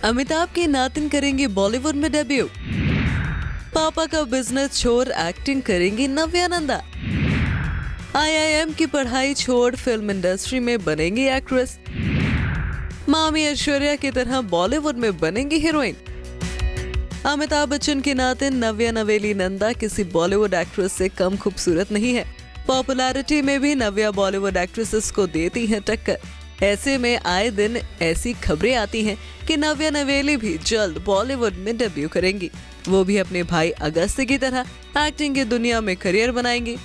अमिताभ के नातिन करेंगे बॉलीवुड में डेब्यू। पापा का बिजनेस छोड़ एक्टिंग करेंगी नव्या नंदा। आईआईएम की पढ़ाई छोड़ फिल्म इंडस्ट्री में बनेंगी एक्ट्रेस। मामी ऐश्वर्या की तरह बॉलीवुड में बनेंगी हीरोइन। अमिताभ बच्चन की नातिन नव्या नवेली नंदा किसी बॉलीवुड एक्ट्रेस से कम खूबसूरत नहीं है। पॉपुलैरिटी में भी नव्या बॉलीवुड एक्ट्रेसेस को देती हैं टक्कर। ऐसे में आए दिन ऐसी खबरें आती हैं कि नव्या नवेली भी जल्द बॉलीवुड में डेब्यू करेंगी। वो भी अपने भाई अगस्त्य की तरह एक्टिंग की दुनिया में करियर बनाएंगी।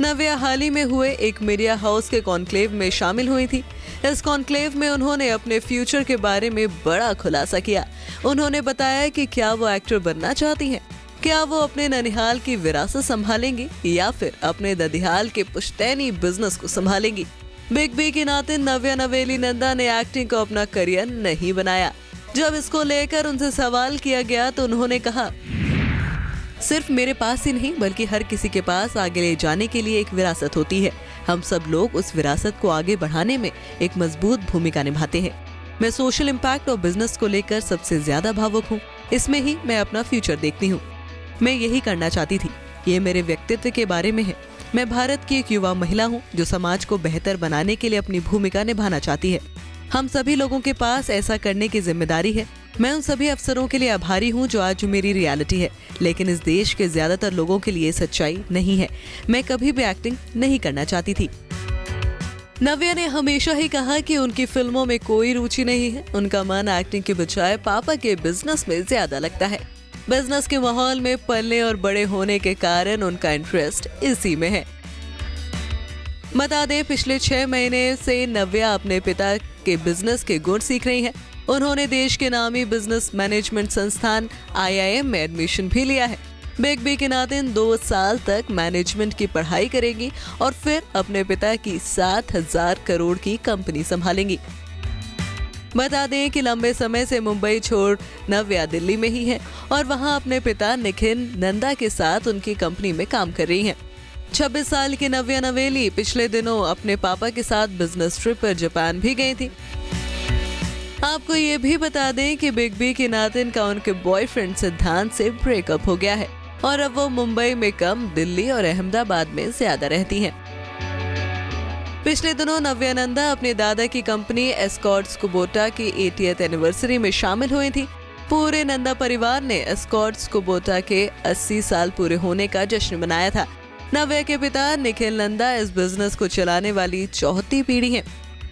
नव्या हाल ही में हुए एक मीडिया हाउस के कॉन्क्लेव में शामिल हुई थी। इस कॉन्क्लेव में उन्होंने अपने फ्यूचर के बारे में बड़ा खुलासा किया। उन्होंने बताया कि क्या वो एक्टर बनना चाहती हैं, क्या वो अपने ननिहाल की विरासत संभालेंगी या फिर अपने ददिहाल के पुश्तैनी बिजनेस को संभालेंगी। बिग बी की नातिन नव्या नवेली नंदा ने एक्टिंग को अपना करियर नहीं बनाया। जब इसको लेकर उनसे सवाल किया गया तो उन्होंने कहा, सिर्फ मेरे पास ही नहीं बल्कि हर किसी के पास आगे ले जाने के लिए एक विरासत होती है। हम सब लोग उस विरासत को आगे बढ़ाने में एक मजबूत भूमिका निभाते हैं। मैं सोशल इम्पैक्ट और बिजनेस को लेकर सबसे ज्यादा भावुक हूँ। इसमें ही मैं अपना फ्यूचर देखती हूँ। मैं यही करना चाहती थी। ये मेरे व्यक्तित्व के बारे में है। मैं भारत की एक युवा महिला हूँ जो समाज को बेहतर बनाने के लिए अपनी भूमिका निभाना चाहती है। हम सभी लोगों के पास ऐसा करने की जिम्मेदारी है। मैं उन सभी अफसरों के लिए आभारी हूँ जो आज मेरी रियलिटी है, लेकिन इस देश के ज्यादातर लोगों के लिए सच्चाई नहीं है। मैं कभी भी एक्टिंग नहीं करना चाहती थी। नव्या ने हमेशा ही कहा कि उनकी फिल्मों में कोई रुचि नहीं है। उनका मन एक्टिंग के बजाय पापा के बिजनेस में ज्यादा लगता है। बिजनेस के माहौल में पलने और बड़े होने के कारण उनका इंटरेस्ट इसी में है। बता दें, पिछले 6 महीने से नव्या अपने पिता के बिजनेस के गुण सीख रही हैं। उन्होंने देश के नामी बिजनेस मैनेजमेंट संस्थान आईआईएम में एडमिशन भी लिया है। बिग बी के नातिन 2 साल तक मैनेजमेंट की पढ़ाई करेंगी और फिर अपने पिता की 7,000 करोड़ की कंपनी संभालेंगी। बता दें कि लंबे समय से मुंबई छोड़ नव्या दिल्ली में ही है और वहां अपने पिता निखिल नंदा के साथ उनकी कंपनी में काम कर रही हैं। 26 साल की नव्या नवेली पिछले दिनों अपने पापा के साथ बिजनेस ट्रिप पर जापान भी गई थी। आपको ये भी बता दें कि बिग बी के नातिन का उनके बॉयफ्रेंड सिद्धांत से ब्रेकअप हो गया है और अब वो मुंबई में कम दिल्ली और अहमदाबाद में ज्यादा रहती हैं। पिछले दिनों नव्या नंदा अपने दादा की कंपनी एस्कॉर्ट्स कुबोटा की 80th एनिवर्सरी में शामिल हुई थी। पूरे नंदा परिवार ने एस्कॉर्ट्स कुबोटा के 80 साल पूरे होने का जश्न मनाया था। नव्या के पिता निखिल नंदा इस बिजनेस को चलाने वाली 4थी पीढ़ी हैं।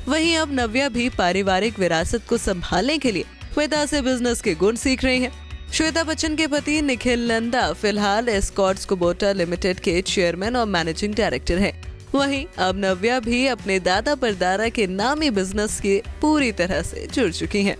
वहीं अब नव्या भी पारिवारिक विरासत को संभालने के लिए पिता से बिजनेस के गुण सीख रही हैं। श्वेता बच्चन के पति निखिल नंदा फिलहाल एस्कॉर्ट्स कुबोटा लिमिटेड के चेयरमैन और मैनेजिंग डायरेक्टर हैं। वहीं अब नव्या भी अपने दादा परदादा के नामी बिजनेस के पूरी तरह से जुड़ चुकी हैं।